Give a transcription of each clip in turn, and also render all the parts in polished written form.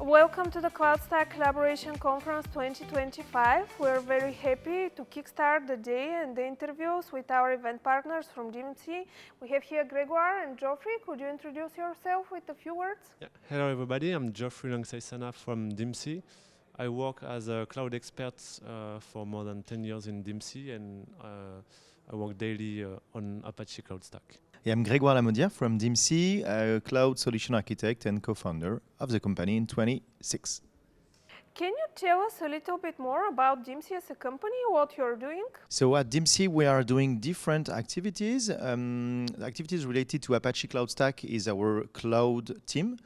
Welcome to the CloudStack Collaboration Conference 2025. We're very happy to kickstart the day and the interviews with our event partners from DIMSI. We have here Grégoire and Joffrey. Could you introduce yourself with a few words? Yeah. Hello everybody, I'm Joffrey Langsaisana from DIMSI. I work as a cloud expert for more than 10 years in DIMSI, and I work daily on Apache CloudStack. Yeah, I'm Grégoire Lamodière from DIMSI, a cloud solution architect and co-founder of the company in 26. Can you tell us a little bit more about DIMSI as a company, what you're doing? So at DIMSI, we are doing different activities. Activities related to Apache CloudStack is our cloud team,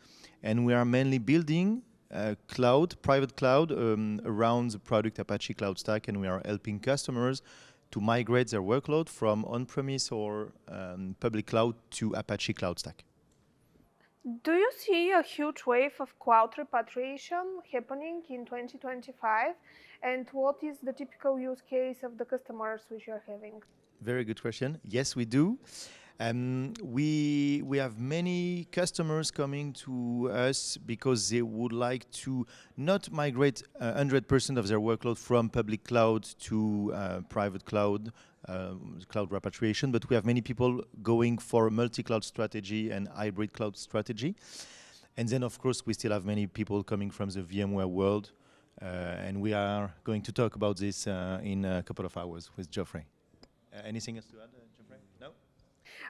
and we are mainly building private cloud around the product Apache CloudStack, and we are helping customers to migrate their workload from on-premise or public cloud to Apache CloudStack. Do you see a huge wave of cloud repatriation happening in 2025? And what is the typical use case of the customers which you're having? Very good question. Yes, we do. We have many customers coming to us because they would like to not migrate 100% of their workload from public cloud to private cloud, cloud repatriation, but we have many people going for a multi-cloud strategy and hybrid cloud strategy. And then, of course, we still have many people coming from the VMware world, and we are going to talk about this in a couple of hours with Joffrey. Anything else to add, Joffrey? No?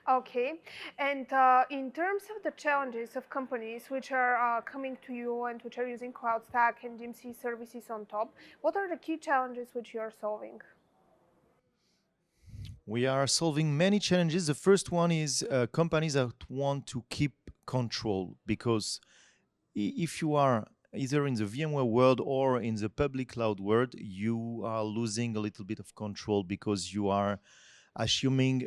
Okay, and in terms of the challenges of companies which are coming to you and which are using CloudStack and DIMSI services on top, what are the key challenges which you are solving? We are solving many challenges. The first one is companies that want to keep control, because if you are either in the VMware world or in the public cloud world, you are losing a little bit of control because you are assuming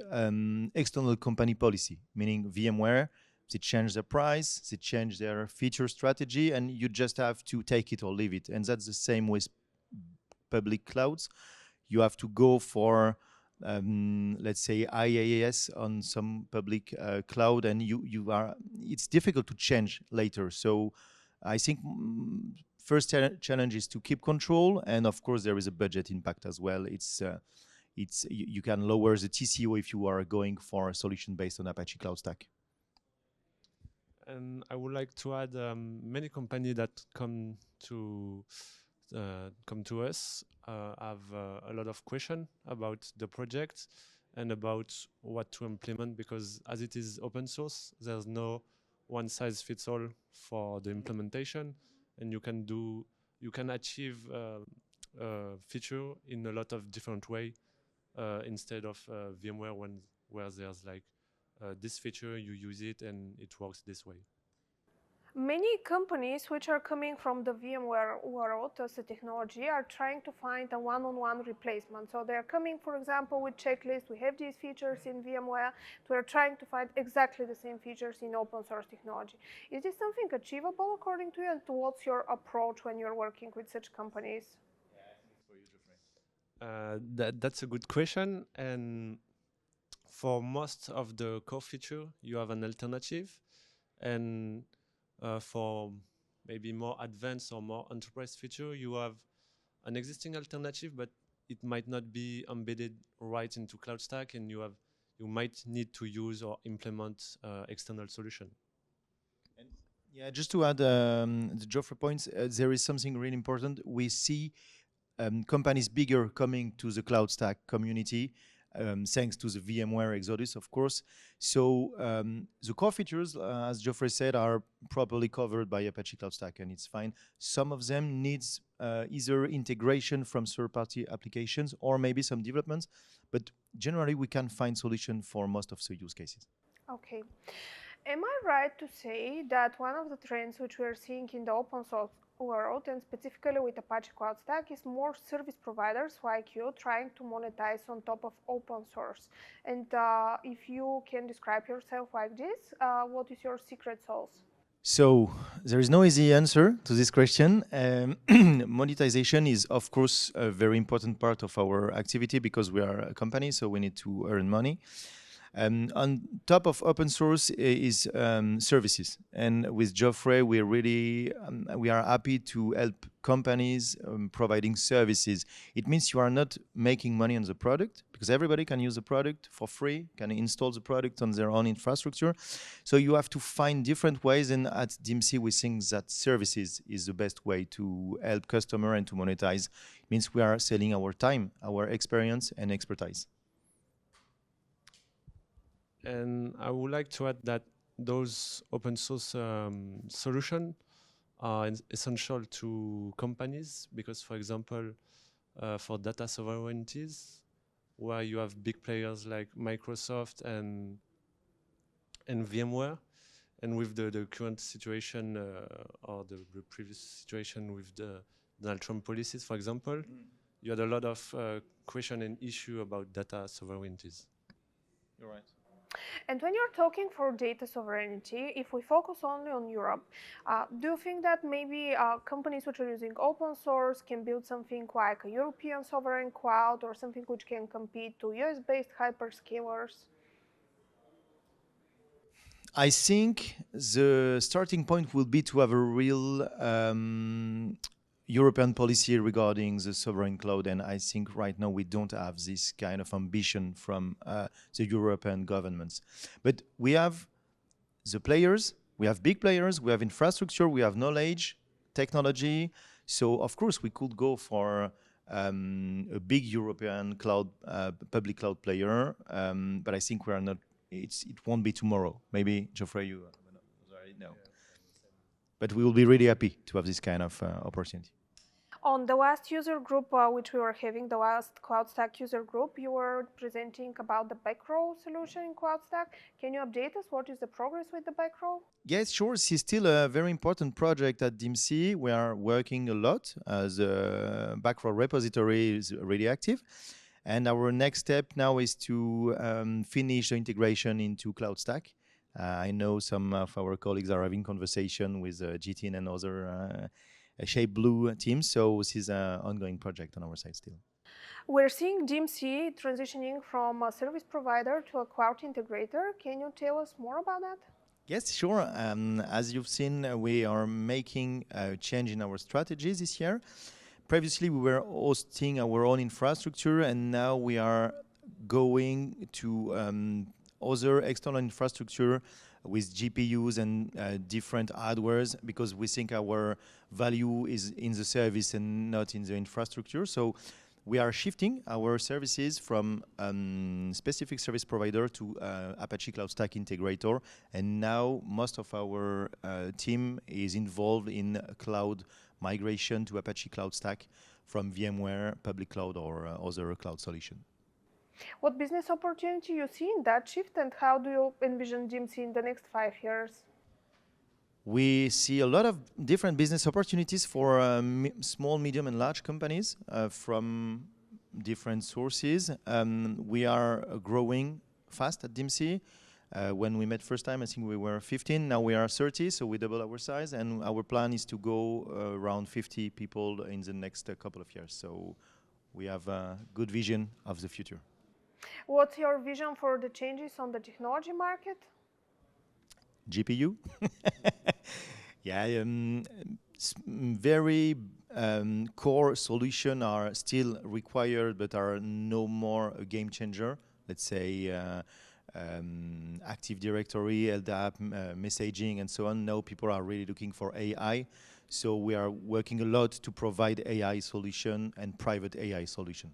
external company policy, meaning VMware, they change their price, they change their feature strategy, and you just have to take it or leave it. And that's the same with public clouds. You have to go for, let's say, IaaS on some public cloud, and it's difficult to change later. So I think first challenge is to keep control, and of course there is a budget impact as well. You can lower the TCO if you are going for a solution based on Apache CloudStack. And I would like to add many companies that come to us have a lot of questions about the project and about what to implement, because as it is open source, there's no one size fits all for the implementation, and you can achieve a feature in a lot of different ways instead of VMware where there's like this feature, you use it and it works this way. Many companies which are coming from the VMware world as a technology are trying to find a one-on-one replacement. So they're coming, for example, with checklist. We have these features in VMware. We're trying to find exactly the same features in open source technology. Is this something achievable according to you, and what's your approach when you're working with such companies? Yeah, I think it's for you, Joffrey. That's a good question. And for most of the core feature, you have an alternative. And for maybe more advanced or more enterprise feature, you have an existing alternative, but it might not be embedded right into CloudStack, and you might need to use or implement external solution. And yeah, just to add the Joffrey points, there is something really important. We see companies bigger coming to the CloudStack community, thanks to the VMware exodus, of course. So the core features, as Joffrey said, are properly covered by Apache CloudStack, and it's fine. Some of them needs either integration from third-party applications or maybe some developments, but generally we can find solution for most of the use cases. Okay. Am I right to say that one of the trends which we are seeing in the open source world, and specifically with Apache CloudStack, is more service providers like you trying to monetize on top of open source? And if you can describe yourself like this, what is your secret sauce? So there is no easy answer to this question. Monetization is, of course, a very important part of our activity because we are a company, so we need to earn money. On top of open source is services, and with Joffrey, we are happy to help companies providing services. It means you are not making money on the product, because everybody can use the product for free, can install the product on their own infrastructure. So you have to find different ways, and at DIMSI we think that services is the best way to help customer and to monetize. It means we are selling our time, our experience and expertise. And I would like to add that those open source solutions are essential to companies because, for example, for data sovereignties, where you have big players like Microsoft and VMware, and with the current situation or the previous situation with the Donald Trump policies, for example, you had a lot of question and issue about data sovereignties. You're right. And when you're talking for data sovereignty, if we focus only on Europe, do you think that maybe companies which are using open source can build something like a European sovereign cloud or something which can compete to US-based hyperscalers? I think the starting point will be to have a real European policy regarding the sovereign cloud, and I think right now we don't have this kind of ambition from the European governments. But we have the players, we have big players, we have infrastructure, we have knowledge, technology. So of course we could go for a big European cloud, public cloud player, but I think we are not. It won't be tomorrow. Maybe Joffrey, you already know. But we will be really happy to have this kind of opportunity. On the last user group, which we were having, the last CloudStack user group, you were presenting about the backrow solution in CloudStack. Can you update us? What is the progress with the backrow? Yes, sure. It's still a very important project at DIMSI. We are working a lot. The backrow repository is really active. And our next step now is to finish the integration into CloudStack. I know some of our colleagues are having conversation with GTN and other Shape Blue teams, so this is an ongoing project on our side still. We're seeing DIMSI transitioning from a service provider to a cloud integrator. Can you tell us more about that? Yes, sure. As you've seen, we are making a change in our strategies this year. Previously, we were hosting our own infrastructure, and now we are going to other external infrastructure with GPUs and different hardwares, because we think our value is in the service and not in the infrastructure. So we are shifting our services from specific service provider to Apache CloudStack integrator, and now most of our team is involved in cloud migration to Apache CloudStack from VMware, public cloud, or other cloud solution. What business opportunity you see in that shift, and how do you envision DIMSI in the next 5 years? We see a lot of different business opportunities for small, medium, and large companies from different sources. We are growing fast at DIMSI. When we met first time, I think we were 15. Now we are 30, so we double our size, and our plan is to go around 50 people in the next couple of years. So we have a good vision of the future. What's your vision for the changes on the technology market? GPU? Yeah, very core solutions are still required, but are no more a game changer. Let's say Active Directory, LDAP, messaging, and so on. Now people are really looking for AI. So we are working a lot to provide AI solution and private AI solution.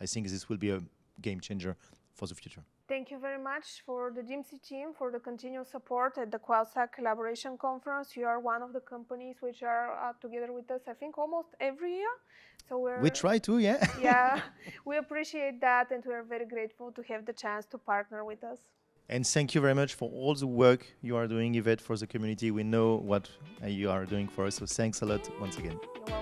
I think this will be a game changer for the future. Thank you very much for the DIMSI team for the continued support at the CloudStack Collaboration Conference. You are one of the companies which are together with us, I think, almost every year. So we try to, yeah. Yeah, we appreciate that, and we are very grateful to have the chance to partner with us. And thank you very much for all the work you are doing, Yvette, for the community. We know what you are doing for us, so thanks a lot once again. You're welcome.